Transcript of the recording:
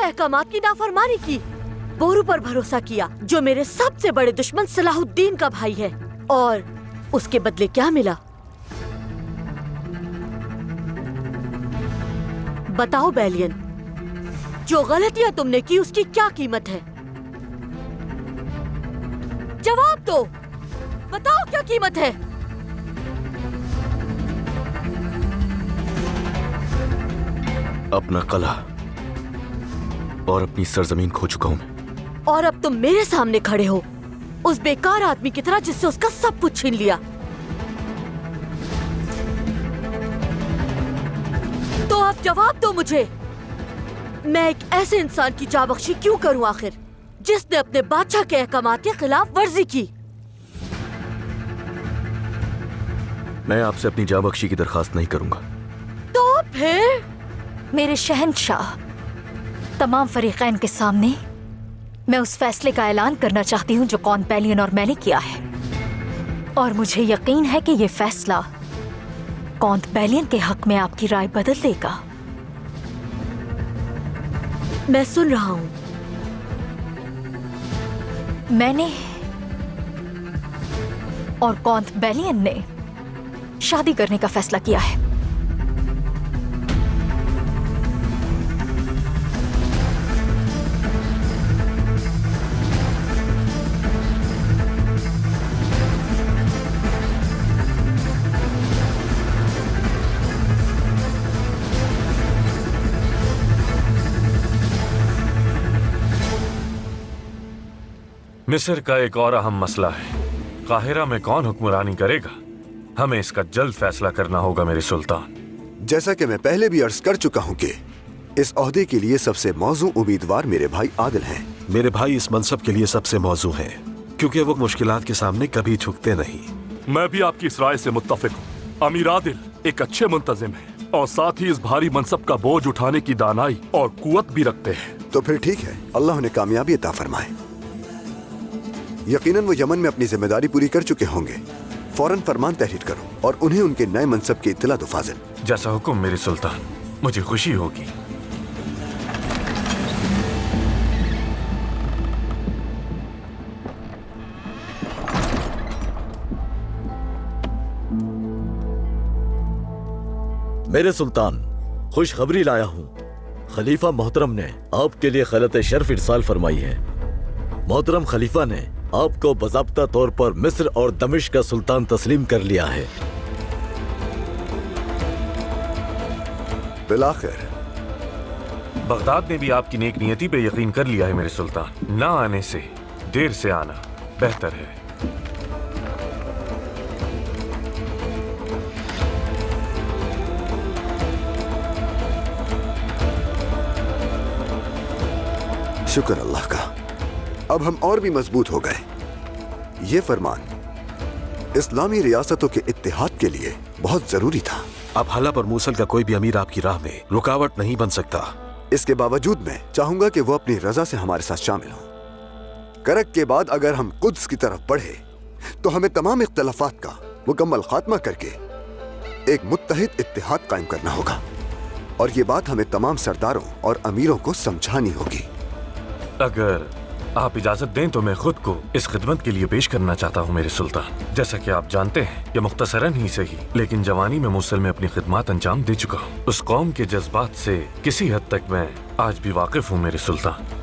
अहकामात की नाफरमानी की, बोरू पर भरोसा किया जो मेरे सबसे बड़े दुश्मन सलाहुद्दीन का भाई है, और उसके बदले क्या मिला? बताओ बेलियन, जो गलतियां तुमने की उसकी क्या कीमत है? जवाब दो, बताओ क्या कीमत है? अपना कला और अपनी सरजमीन खो चुका हूं मैं। और अब तुम मेरे सामने खड़े हो उस बेकार आदमी की तरह जिससे उसका सब कुछ छीन लिया। तो अब जवाब दो मुझे, मैं एक ऐसे इंसान की जाबख्शी क्यों करूं आखिर, जिसने अपने बादशाह के अहकामात के खिलाफ वर्जी की? मैं आपसे अपनी जाबख्शी की दरखास्त नहीं करूंगा। तो फिर? मेरे शहंशाह, तमाम फरीकैन के सामने मैं उस फैसले का ऐलान करना चाहती हूँ जो कौन बेलियन और मैंने किया है, और मुझे यकीन है कि ये फैसला कौन बेलियन के हक में आपकी राय बदल देगा। मैं सुन रहा हूँ। मैंने और कौन बेलियन ने शादी करने का फैसला किया है। मिस्र का एक और अहम मसला है, काहिरा में कौन हुक्मरानी करेगा। हमें इसका जल्द फैसला करना होगा मेरे सुल्तान। जैसा कि मैं पहले भी अर्ज कर चुका हूँ कि इस ओहदे के लिए सबसे मौजू उम्मीदवार मेरे भाई आदिल हैं। मेरे भाई इस मनसब के लिए सबसे मौजू हैं, क्योंकि वो मुश्किलात के सामने कभी झुकते नहीं। मैं भी आपकी इस राय से मुत्तफिक हूँ। अमीर आदिल एक अच्छे मुंतजिम हैं और साथ ही इस भारी मनसब का बोझ उठाने की दानाई और कुव्वत भी रखते हैं। तो फिर ठीक है, अल्लाह उन्हें कामयाबी अता फरमाए। यकीनन वो यमन में अपनी जिम्मेदारी पूरी कर चुके होंगे। फौरन फरमान तहरीर करो और उन्हें उनके नए मनसब की इत्तला दो फाजिल। जैसा हुक्म मेरे सुल्तान, मुझे खुशी होगी। मेरे सुल्तान, खुशखबरी लाया हूँ। खलीफा मोहतरम ने आपके लिए खलत शर्फ इरसाल फरमाई है। मोहतरम खलीफा ने आपको बाज़ाब्ता तौर पर मिस्र और दमिश्क का सुल्तान तस्लीम कर लिया है। बिलाखिर बगदाद ने भी आपकी नेक नियति पे यकीन कर लिया है मेरे सुल्तान। ना आने से देर से आना बेहतर है। शुक्र अल्लाह का, अब हम और भी मजबूत हो गए। ये फरमान इस्लामी रियासतों के इत्तेहाद के लिए बहुत जरूरी था। अब हला पर मूसल का कोई भी अमीर आपकी राह में रुकावट नहीं बन सकता। इसके बावजूद मैं चाहूंगा कि वो अपनी रजा से हमारे साथ शामिल हों। करक के बाद अगर हम कुद्स की तरफ बढ़े तो हमें तमाम इख्तलाफात का मुकम्मल खात्मा करके एक मुत्तहिद इत्तेहाद कायम करना होगा, और ये बात हमें तमाम सरदारों और अमीरों को समझानी होगी। अगर आप इजाजत दें तो मैं खुद को इस खिदमत के लिए पेश करना चाहता हूँ मेरे सुल्तान। जैसा कि आप जानते हैं, ये मुख्तसरन ही सही लेकिन जवानी में मूसल में अपनी खिदमत अंजाम दे चुका हूँ। उस कौम के जज्बात से किसी हद तक मैं आज भी वाकिफ हूँ मेरे सुल्तान।